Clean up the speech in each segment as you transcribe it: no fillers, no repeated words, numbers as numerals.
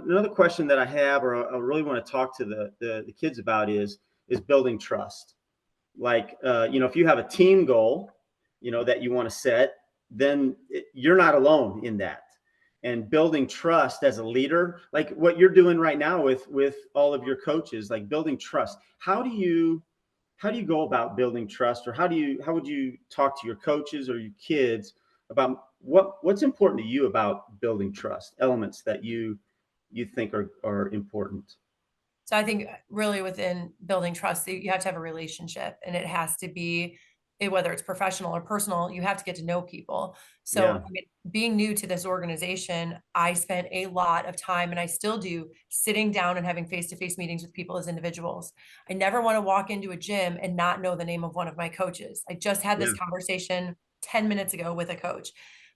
another question that I have, or I really want to talk to the kids about is building trust. Like, if you have a team goal, that you want to set, then you're not alone in that. And building trust as a leader, like what you're doing right now with all of your coaches, like building trust. How do you go about building trust, or how would you talk to your coaches or your kids about what's important to you about building trust, elements that you think are important? So I think really within building trust, you have to have a relationship, and it has to be, whether it's professional or personal, you have to get to know people. So Yeah. I mean, being new to this organization, I spent a lot of time, and I still do, sitting down and having face-to-face meetings with people as individuals. I never want to walk into a gym and not know the name of one of my coaches. I just had Yeah. this conversation 10 minutes ago with a coach.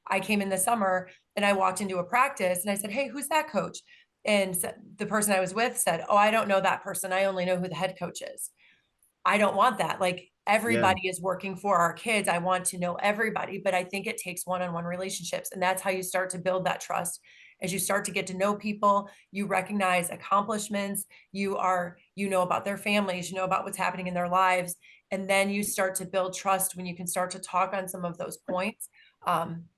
I came in the summer and I walked into a practice and I said, "Hey, who's that coach?" And the person I was with said, "Oh, I don't know that person. I only know who the head coach is." I don't want that. Like, Yeah. everybody is working for our kids. I want to know everybody, but I think it takes one-on-one relationships. And that's how you start to build that trust. As you start to get to know people, you recognize accomplishments, you know about their families, you know about what's happening in their lives. And then you start to build trust when you can start to talk on some of those points.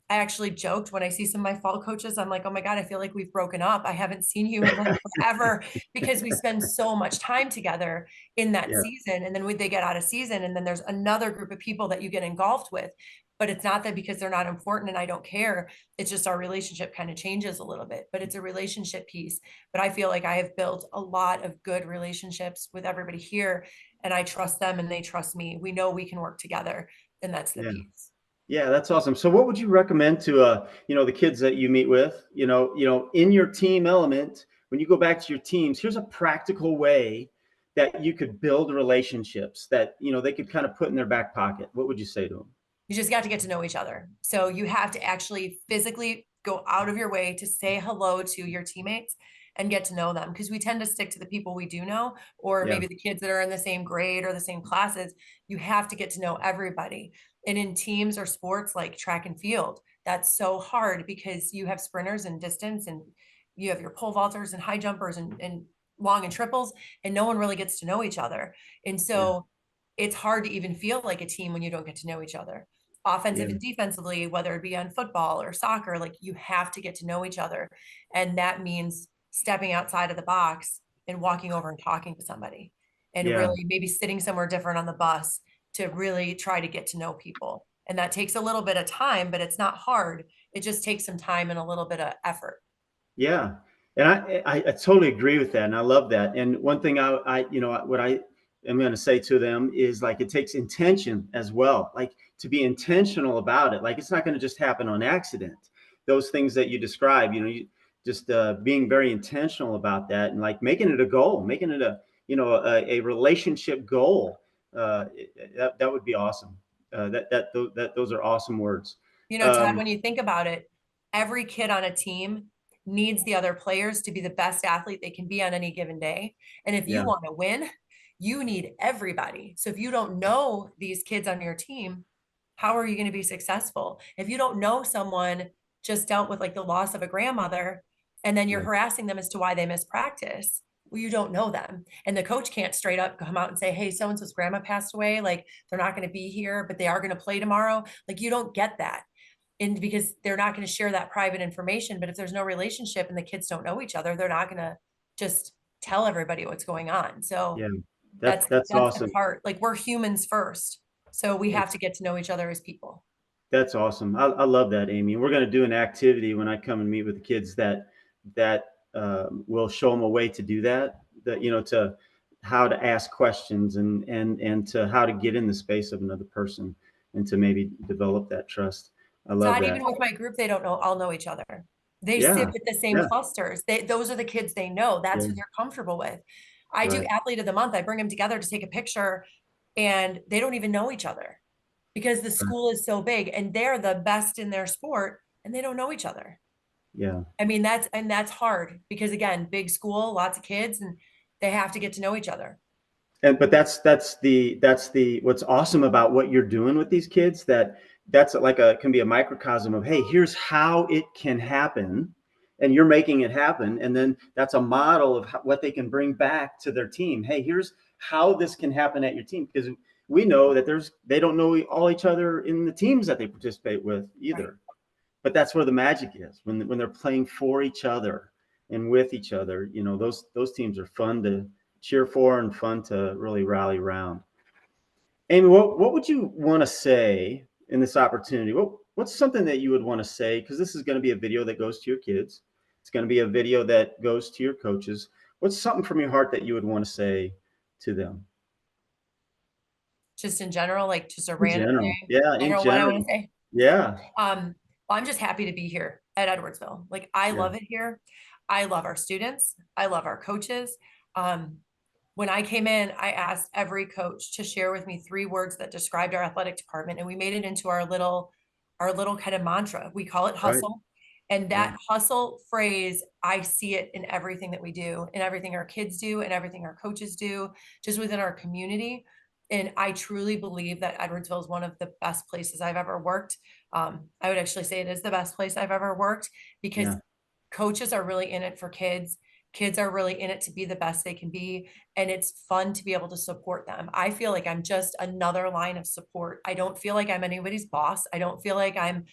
I actually joked when I see some of my fall coaches, I'm like, "Oh my God, I feel like we've broken up. I haven't seen you in like forever," because we spend so much time together in that Yeah. season. And then they get out of season, and then there's another group of people that you get engulfed with. But it's not that because they're not important and I don't care. It's just our relationship kind of changes a little bit, but it's a relationship piece. But I feel like I have built a lot of good relationships with everybody here, and I trust them and they trust me. We know we can work together, and that's the Yeah. piece. Yeah, that's awesome. So what would you recommend to the kids that you meet with, in your team element, when you go back to your teams, here's a practical way that you could build relationships that, they could kind of put in their back pocket. What would you say to them? You just got to get to know each other. So you have to actually physically go out of your way to say hello to your teammates and get to know them, because we tend to stick to the people we do know, or Yeah. maybe the kids that are in the same grade or the same classes. You have to get to know everybody. And in teams or sports like track and field, that's so hard because you have sprinters and distance, and you have your pole vaulters and high jumpers and long and triples, and no one really gets to know each other. And Yeah. so it's hard to even feel like a team when you don't get to know each other. Offensive Yeah. and defensively, whether it be on football or soccer, like, you have to get to know each other. And that means stepping outside of the box and walking over and talking to somebody, and Yeah. really maybe sitting somewhere different on the bus to really try to get to know people. And that takes a little bit of time, but it's not hard. It just takes some time and a little bit of effort. Yeah. And I totally agree with that. And I love that. And one thing what I am going to say to them is, like, it takes intention as well, like to be intentional about it. Like, it's not going to just happen on accident. Those things that you describe, you just being very intentional about that, and like making it a goal, making it a relationship goal. That would be awesome. Those are awesome words. Todd, Um, when you think about it, every kid on a team needs the other players to be the best athlete they can be on any given day. And if you yeah. want to win, you need everybody. So if you don't know these kids on your team, how are you going to be successful? If you don't know someone just dealt with like the loss of a grandmother, and then you're Yeah. harassing them as to why they missed practice, well, you don't know them. And the coach can't straight up come out and say, "Hey, so and so's grandma passed away. Like, they're not going to be here, but they are going to play tomorrow." Like, you don't get that. And because they're not going to share that private information. But if there's no relationship and the kids don't know each other, they're not going to just tell everybody what's going on. So Yeah. that's That's that's the awesome. part. Like, we're humans first. So we have That's to get to know each other as people. that's awesome. I love that, Amy. We're going to do an activity when I come and meet with the kids that will show them a way to do that. That to how to ask questions, and to how to get in the space of another person, and to maybe develop that trust. I love Todd, that. even with my group, they don't know, all know each other. They sit Yeah. with the same Yeah. clusters. Those are the kids they know. That's who Yeah. they're comfortable with. I do Right. athlete of the month. I bring them together to take a picture, and they don't even know each other because the Right. school is so big and they're the best in their sport and they don't know each other. Yeah. I mean, that's hard because, again, big school, lots of kids, and they have to get to know each other. But that's the what's awesome about what you're doing with these kids, that's like can be a microcosm of, hey, here's how it can happen, and you're making it happen. And then that's a model of what they can bring back to their team. Hey, here's how this can happen at your team, because we know that they don't know all each other in the teams that they participate with Right. either. But that's where the magic is, when they're playing for each other and with each other. Those teams are fun to cheer for and fun to really rally around. Amy, what would you want to say in this opportunity? What's something that you would want to say? Because this is going to be a video that goes to your kids. It's going to be a video that goes to your coaches. What's something from your heart that you would want to say to them? Just in general, like just a In random general, thing. yeah, I in know what I want general, to say. yeah, Well, I'm just happy to be here at Edwardsville. Like I yeah, love it here. I love our students. I love our coaches. Um, when I came in, I asked every coach to share with me 3 words that described our athletic department, and we made it into our little kind of mantra. We call it right, hustle. And yeah, that hustle phrase, I see it in everything that we do, in everything our kids do, and everything our coaches do, just within our community. And I truly believe that Edwardsville is one of the best places I've ever worked. I would actually say it is the best place I've ever worked because yeah, coaches are really in it for kids. Kids are really in it to be the best they can be. And it's fun to be able to support them. I feel like I'm just another line of support. I don't feel like I'm anybody's boss. I don't feel like I'm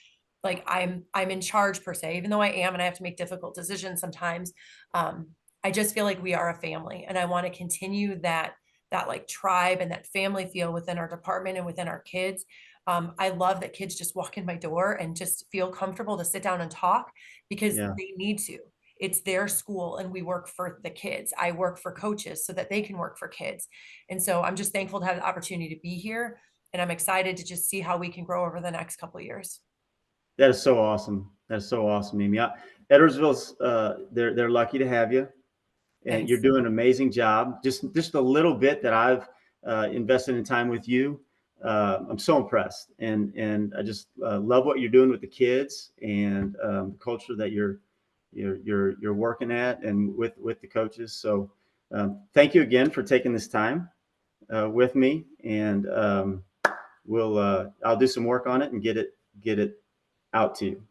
in charge per se, even though I am and I have to make difficult decisions sometimes. I just feel like we are a family and I want to continue that like tribe and that family feel within our department and within our kids. I love that kids just walk in my door and just feel comfortable to sit down and talk because yeah. they need to. It's their school and we work for the kids. I work for coaches so that they can work for kids. And so I'm just thankful to have the opportunity to be here. And I'm excited to just see how we can grow over the next couple of years. That is so awesome. That is so awesome, Amy. Edwardsville's they're lucky to have you, and you're Thanks. doing an amazing job. Just a little bit that I've invested in time with you, I'm so impressed, and I just love what you're doing with the kids and the culture that you're working at and with the coaches. So thank you again for taking this time with me, and I'll do some work on it and get it out to you.